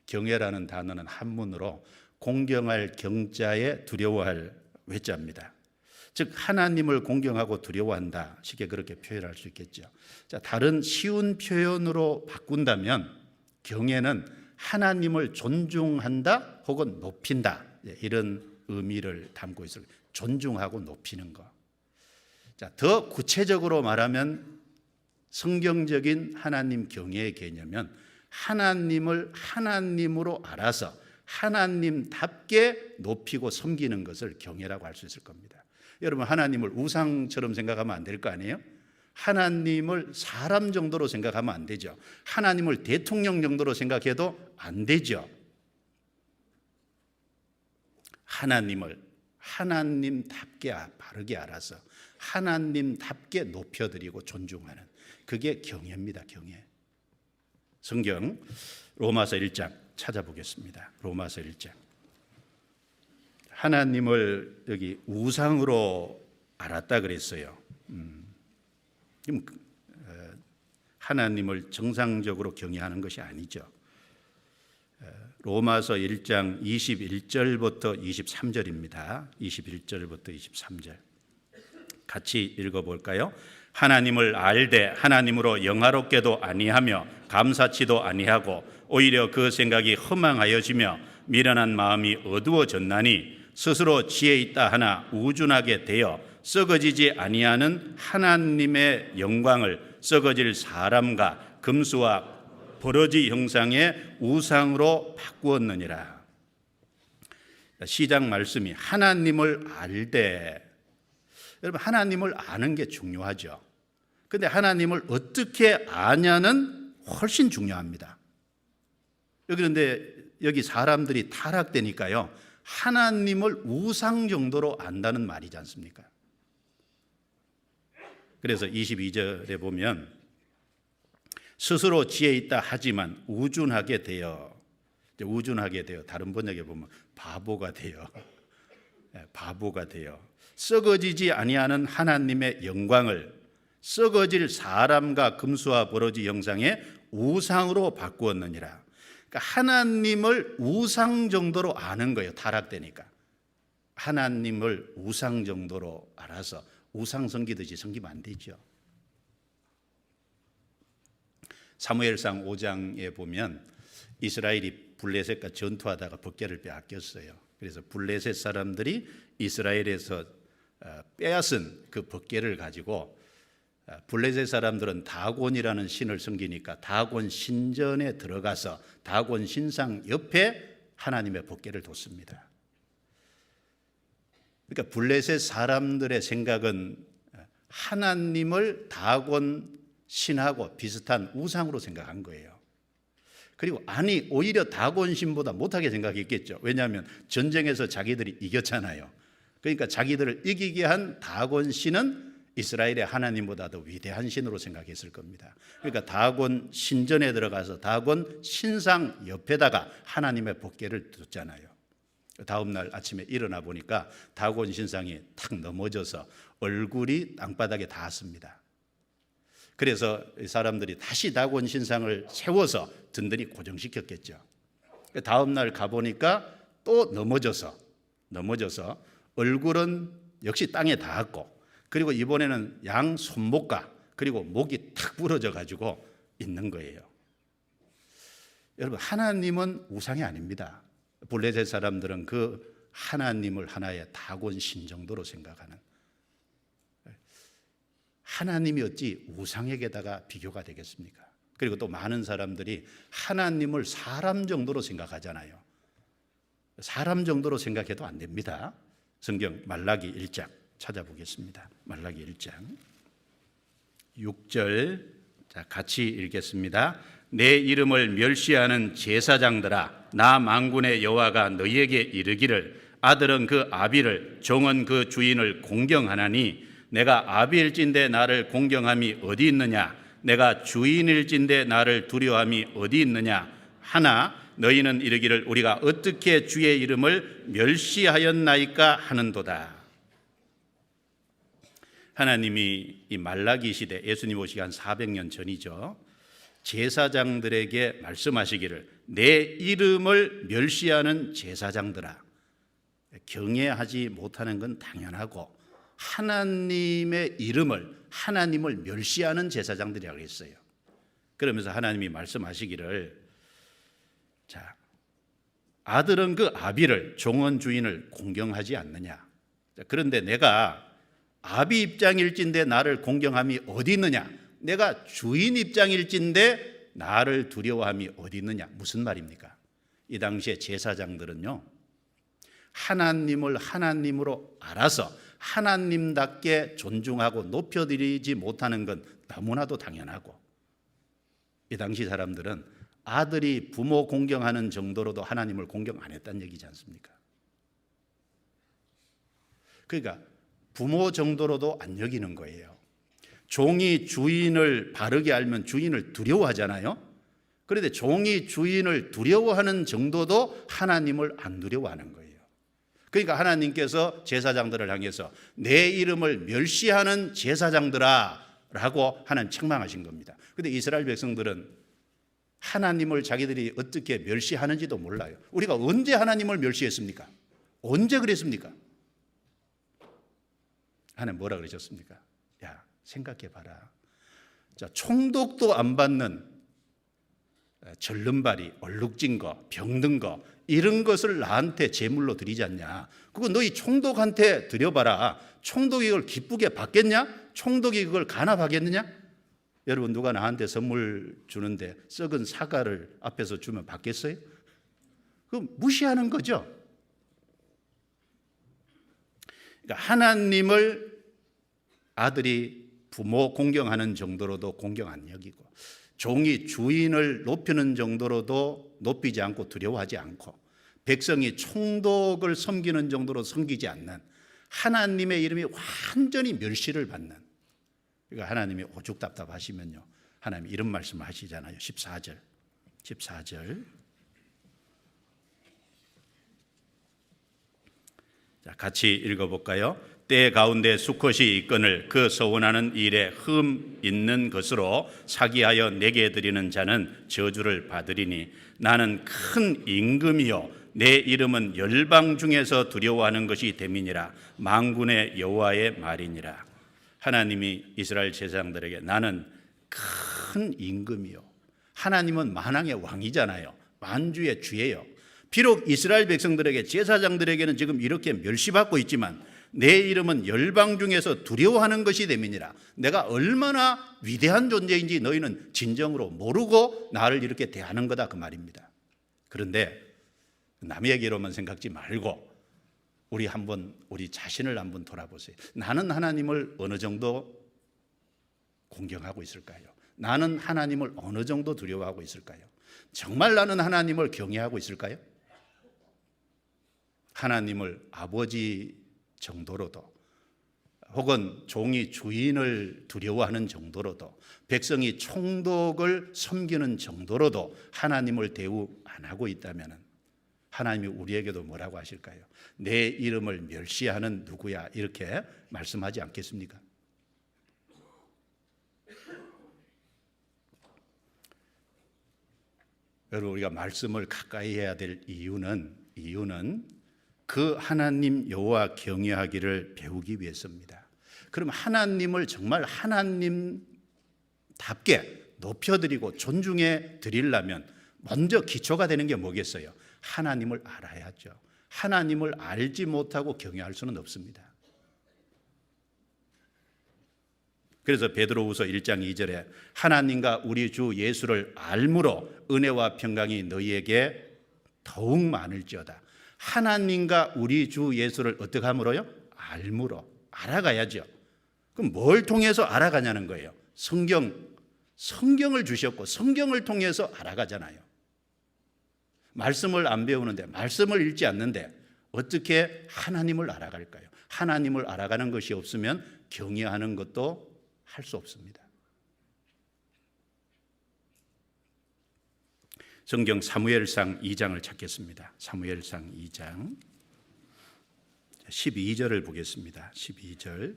경외라는 단어는 한문으로 공경할 경자에 두려워할 외자입니다. 즉 하나님을 공경하고 두려워한다, 쉽게 그렇게 표현할 수 있겠죠. 자, 다른 쉬운 표현으로 바꾼다면 경외는 하나님을 존중한다 혹은 높인다, 이런 의미를 담고 있어요. 존중하고 높이는 것. 자, 더 구체적으로 말하면 성경적인 하나님 경외의 개념은 하나님을 하나님으로 알아서 하나님답게 높이고 섬기는 것을 경외라고 할 수 있을 겁니다. 여러분, 하나님을 우상처럼 생각하면 안 될 거 아니에요? 하나님을 사람 정도로 생각하면 안 되죠. 하나님을 대통령 정도로 생각해도 안 되죠. 하나님을 하나님답게 바르게 알아서 하나님답게 높여드리고 존중하는, 그게 경외입니다. 경외. 성경 로마서 1장 찾아보겠습니다. 로마서 1장. 하나님을 여기 우상으로 알았다 그랬어요. 하나님을 정상적으로 경외하는 것이 아니죠. 로마서 1장 21절부터 23절입니다. 21절부터 23절 같이 읽어볼까요? 하나님을 알되 하나님으로 영화롭게도 아니하며 감사치도 아니하고 오히려 그 생각이 허망하여지며 미련한 마음이 어두워졌나니 스스로 지혜 있다 하나 우준하게 되어 썩어지지 아니하는 하나님의 영광을 썩어질 사람과 금수와 버러지 형상의 우상으로 바꾸었느니라. 시작 말씀이 하나님을 알되, 여러분 하나님을 아는 게 중요하죠. 근데 하나님을 어떻게 아냐는 훨씬 중요합니다. 그런데 여기 사람들이 타락되니까요, 하나님을 우상 정도로 안다는 말이지 않습니까? 그래서 22절에 보면 스스로 지혜 있다 하지만 우준하게 되어, 다른 번역에 보면 바보가 되어, 바보가 되어 썩어지지 아니하는 하나님의 영광을 썩어질 사람과 금수와 버러지 형상의 우상으로 바꾸었느니라. 그러니까 하나님을 우상 정도로 아는 거예요. 타락되니까 하나님을 우상 정도로 알아서 우상 섬기듯이 섬기면 안 되죠. 사무엘상 5장에 보면 이스라엘이 블레셋과 전투하다가 법궤를 빼앗겼어요. 그래서 블레셋 사람들이 이스라엘에서 빼앗은 그 법궤를 가지고, 블레셋 사람들은 다곤이라는 신을 섬기니까 다곤 신전에 들어가서 다곤 신상 옆에 하나님의 법궤를 뒀습니다. 그러니까 블레셋 사람들의 생각은 하나님을 다곤 신하고 비슷한 우상으로 생각한 거예요. 그리고 아니 오히려 다곤 신보다 못하게 생각했겠죠. 왜냐하면 전쟁에서 자기들이 이겼잖아요. 그러니까 자기들을 이기게 한 다곤 신은 이스라엘의 하나님보다 더 위대한 신으로 생각했을 겁니다. 그러니까 다곤 신전에 들어가서 다곤 신상 옆에다가 하나님의 법궤를 뒀잖아요. 다음 날 아침에 일어나 보니까 다곤 신상이 탁 넘어져서 얼굴이 땅바닥에 닿았습니다. 그래서 사람들이 다시 다곤 신상을 세워서 든든히 고정시켰겠죠. 다음 날 가보니까 또 넘어져서 얼굴은 역시 땅에 닿았고, 그리고 이번에는 양 손목과 그리고 목이 탁 부러져 가지고 있는 거예요. 여러분, 하나님은 우상이 아닙니다. 블레셋 사람들은 그 하나님을 하나의 다곤 신 정도로 생각하는, 하나님이 어찌 우상에게다가 비교가 되겠습니까? 그리고 또 많은 사람들이 하나님을 사람 정도로 생각하잖아요. 사람 정도로 생각해도 안 됩니다. 성경 말라기 1장 찾아보겠습니다. 말라기 1장 6절, 자, 같이 읽겠습니다. 내 이름을 멸시하는 제사장들아, 나 만군의 여호와가 너희에게 이르기를 아들은 그 아비를, 종은 그 주인을 공경하나니 내가 아비일진대 나를 공경함이 어디 있느냐? 내가 주인일진대 나를 두려워함이 어디 있느냐? 하나 너희는 이르기를 우리가 어떻게 주의 이름을 멸시하였나이까 하는도다. 하나님이 이 말라기 시대, 예수님 오시기 한 400년 전이죠. 제사장들에게 말씀하시기를 내 이름을 멸시하는 제사장들아. 경외하지 못하는 건 당연하고 하나님의 이름을, 하나님을 멸시하는 제사장들이라고 했어요. 그러면서 하나님이 말씀하시기를, 자, 아들은 그 아비를, 종은 주인을 공경하지 않느냐. 그런데 내가 아비 입장일진데 나를 공경함이 어디 있느냐. 내가 주인 입장일진데 나를 두려워함이 어디 있느냐. 무슨 말입니까? 이 당시에 제사장들은요, 하나님을 하나님으로 알아서 하나님답게 존중하고 높여드리지 못하는 건 너무나도 당연하고, 이 당시 사람들은 아들이 부모 공경하는 정도로도 하나님을 공경 안 했다는 얘기지 않습니까? 그러니까 부모 정도로도 안 여기는 거예요. 종이 주인을 바르게 알면 주인을 두려워하잖아요. 그런데 종이 주인을 두려워하는 정도도 하나님을 안 두려워하는 거예요. 그러니까 하나님께서 제사장들을 향해서 내 이름을 멸시하는 제사장들아 라고 하나님 책망하신 겁니다. 그런데 이스라엘 백성들은 하나님을 자기들이 어떻게 멸시하는지도 몰라요. 우리가 언제 하나님을 멸시했습니까? 언제 그랬습니까? 하나님 뭐라 그러셨습니까? 야, 생각해 봐라. 자, 총독도 안 받는 절름발이, 얼룩진 거, 병든 거, 이런 것을 나한테 제물로 드리지 않냐. 그거 너희 총독한테 드려봐라. 총독이 그걸 기쁘게 받겠냐? 총독이 그걸 간합하겠느냐? 여러분, 누가 나한테 선물 주는데 썩은 사과를 앞에서 주면 받겠어요? 그럼 무시하는 거죠. 그러니까 하나님을 아들이 부모 공경하는 정도로도 공경 안 여기고, 종이 주인을 높이는 정도로도 높이지 않고 두려워하지 않고, 백성이 총독을 섬기는 정도로 섬기지 않는, 하나님의 이름이 완전히 멸시를 받는. 그러니까 하나님이 오죽 답답하시면요, 하나님 이런 말씀을 하시잖아요. 14절. 자, 같이 읽어볼까요? 때 가운데 수컷이 있거늘 그 서원하는 일에 흠 있는 것으로 사기하여 내게 드리는 자는 저주를 받으리니 나는 큰 임금이요 내 이름은 열방 중에서 두려워하는 것이 됨이니라. 만군의 여호와의 말이니라. 하나님이 이스라엘 제사장들에게 나는 큰 임금이요. 하나님은 만왕의 왕이잖아요. 만주의 주예요. 비록 이스라엘 백성들에게, 제사장들에게는 지금 이렇게 멸시받고 있지만 내 이름은 열방 중에서 두려워하는 것이 됨이니라. 내가 얼마나 위대한 존재인지 너희는 진정으로 모르고 나를 이렇게 대하는 거다, 그 말입니다. 그런데 남의 얘기로만 생각지 말고 우리 자신을 한번 돌아보세요. 나는 하나님을 어느 정도 공경하고 있을까요? 나는 하나님을 어느 정도 두려워하고 있을까요? 정말 나는 하나님을 경외하고 있을까요? 하나님을 아버지 정도로도, 혹은 종이 주인을 두려워하는 정도로도, 백성이 총독을 섬기는 정도로도 하나님을 대우 안 하고 있다면 하나님이 우리에게도 뭐라고 하실까요? 내 이름을 멸시하는 누구야, 이렇게 말씀하지 않겠습니까? 여러분, 우리가 말씀을 가까이 해야 될 이유는 그 하나님 여호와 경외하기를 배우기 위해서입니다. 그럼 하나님을 정말 하나님답게 높여드리고 존중해 드리려면 먼저 기초가 되는 게 뭐겠어요? 하나님을 알아야죠. 하나님을 알지 못하고 경외할 수는 없습니다. 그래서 베드로후서 1장 2절에 하나님과 우리 주 예수를 알므로 은혜와 평강이 너희에게 더욱 많을지어다. 하나님과 우리 주 예수를 어떻게 함으로요? 알므로. 알아가야죠. 그럼 뭘 통해서 알아가냐는 거예요. 성경을 주셨고 성경을 통해서 알아가잖아요. 말씀을 안 배우는데, 말씀을 읽지 않는데 어떻게 하나님을 알아갈까요? 하나님을 알아가는 것이 없으면 경외하는 것도 할 수 없습니다. 성경 사무엘상 2장을 찾겠습니다. 사무엘상 2장 12절을 보겠습니다. 12절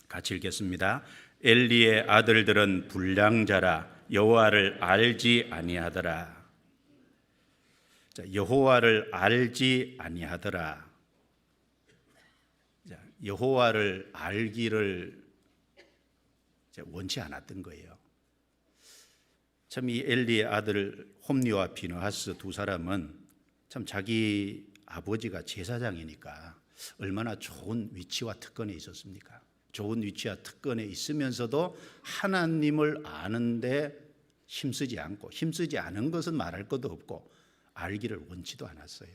같이 읽겠습니다. 엘리의 아들들은 불량자라 여호와를 알지 아니하더라. 자, 여호와를 알지 아니하더라. 자, 여호와를 알기를 원치 않았던 거예요. 참 이 엘리의 아들 홈리와 비느하스 두 사람은 참 자기 아버지가 제사장이니까 얼마나 좋은 위치와 특권에 있었습니까? 좋은 위치와 특권에 있으면서도 하나님을 아는데 힘쓰지 않은 것은 말할 것도 없고 알기를 원치도 않았어요.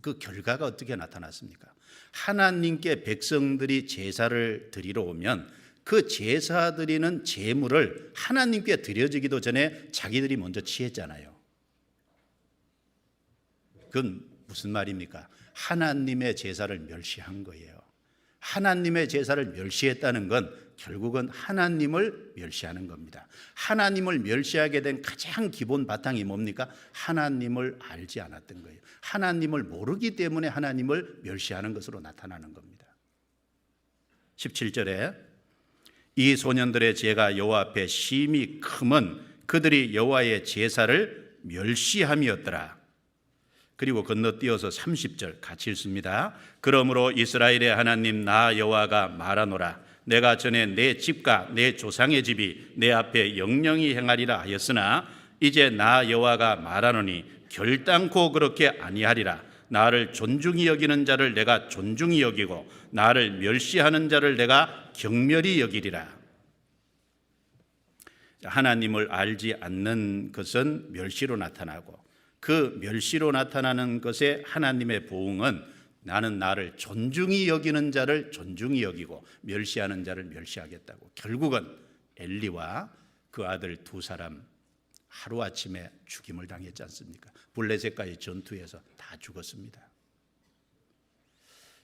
그 결과가 어떻게 나타났습니까? 하나님께 백성들이 제사를 드리러 오면 그 제사 드리는 제물을 하나님께 드려지기도 전에 자기들이 먼저 취했잖아요. 그건 무슨 말입니까? 하나님의 제사를 멸시한 거예요. 하나님의 제사를 멸시했다는 건 결국은 하나님을 멸시하는 겁니다. 하나님을 멸시하게 된 가장 기본 바탕이 뭡니까? 하나님을 알지 않았던 거예요. 하나님을 모르기 때문에 하나님을 멸시하는 것으로 나타나는 겁니다. 17절에 이 소년들의 죄가 여호와 앞에 심히 크면 그들이 여호와의 제사를 멸시함이었더라. 그리고 건너뛰어서 30절 같이 읽습니다. 그러므로 이스라엘의 하나님 나 여호와가 말하노라. 내가 전에 내 집과 내 조상의 집이 내 앞에 영영히 행하리라 하였으나 이제 나 여호와가 말하노니 결단코 그렇게 아니하리라. 나를 존중히 여기는 자를 내가 존중히 여기고 나를 멸시하는 자를 내가 경멸히 여기리라. 하나님을 알지 않는 것은 멸시로 나타나고 그 멸시로 나타나는 것에 하나님의 보응은 나는 나를 존중히 여기는 자를 존중히 여기고 멸시하는 자를 멸시하겠다고. 결국은 엘리와 그 아들 두 사람 하루아침에 죽임을 당했지 않습니까? 블레셋과의 전투에서 다 죽었습니다.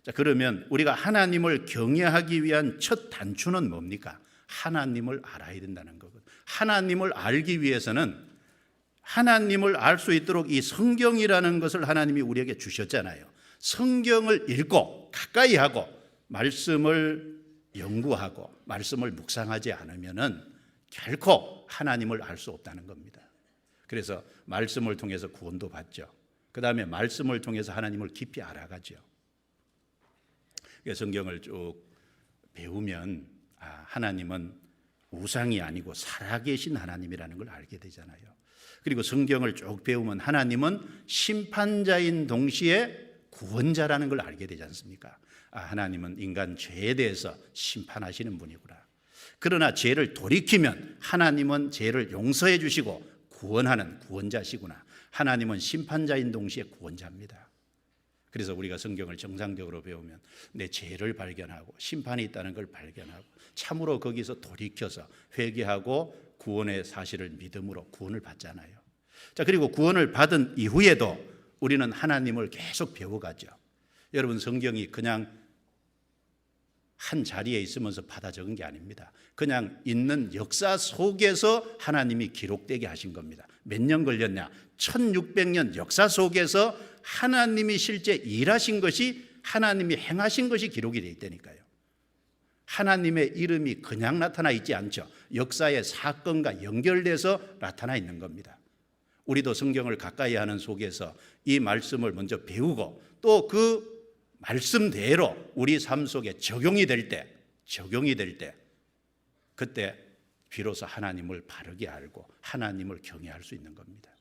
자, 그러면 우리가 하나님을 경외하기 위한 첫 단추는 뭡니까? 하나님을 알아야 된다는 거거든요. 하나님을 알기 위해서는 하나님을 알 수 있도록 이 성경이라는 것을 하나님이 우리에게 주셨잖아요. 성경을 읽고 가까이 하고 말씀을 연구하고 말씀을 묵상하지 않으면은 결코 하나님을 알 수 없다는 겁니다. 그래서 말씀을 통해서 구원도 받죠. 그 다음에 말씀을 통해서 하나님을 깊이 알아가죠. 성경을 쭉 배우면 하나님은 우상이 아니고 살아계신 하나님이라는 걸 알게 되잖아요. 그리고 성경을 쭉 배우면 하나님은 심판자인 동시에 구원자라는 걸 알게 되지 않습니까? 하나님은 인간 죄에 대해서 심판하시는 분이구나. 그러나 죄를 돌이키면 하나님은 죄를 용서해 주시고 구원하는 구원자시구나. 하나님은 심판자인 동시에 구원자입니다. 그래서 우리가 성경을 정상적으로 배우면 내 죄를 발견하고 심판이 있다는 걸 발견하고 참으로 거기서 돌이켜서 회개하고 구원의 사실을 믿음으로 구원을 받잖아요. 자, 그리고 구원을 받은 이후에도 우리는 하나님을 계속 배워가죠. 여러분, 성경이 그냥 한 자리에 있으면서 받아 적은 게 아닙니다. 그냥 있는 역사 속에서 하나님이 기록되게 하신 겁니다. 몇 년 걸렸냐? 1600년 역사 속에서 하나님이 실제 일하신 것이, 하나님이 행하신 것이 기록이 되어 있다니까요. 하나님의 이름이 그냥 나타나 있지 않죠. 역사의 사건과 연결돼서 나타나 있는 겁니다. 우리도 성경을 가까이 하는 속에서 이 말씀을 먼저 배우고 또 그 말씀대로 우리 삶 속에 적용이 될 때 그때 비로소 하나님을 바르게 알고 하나님을 경외할 수 있는 겁니다.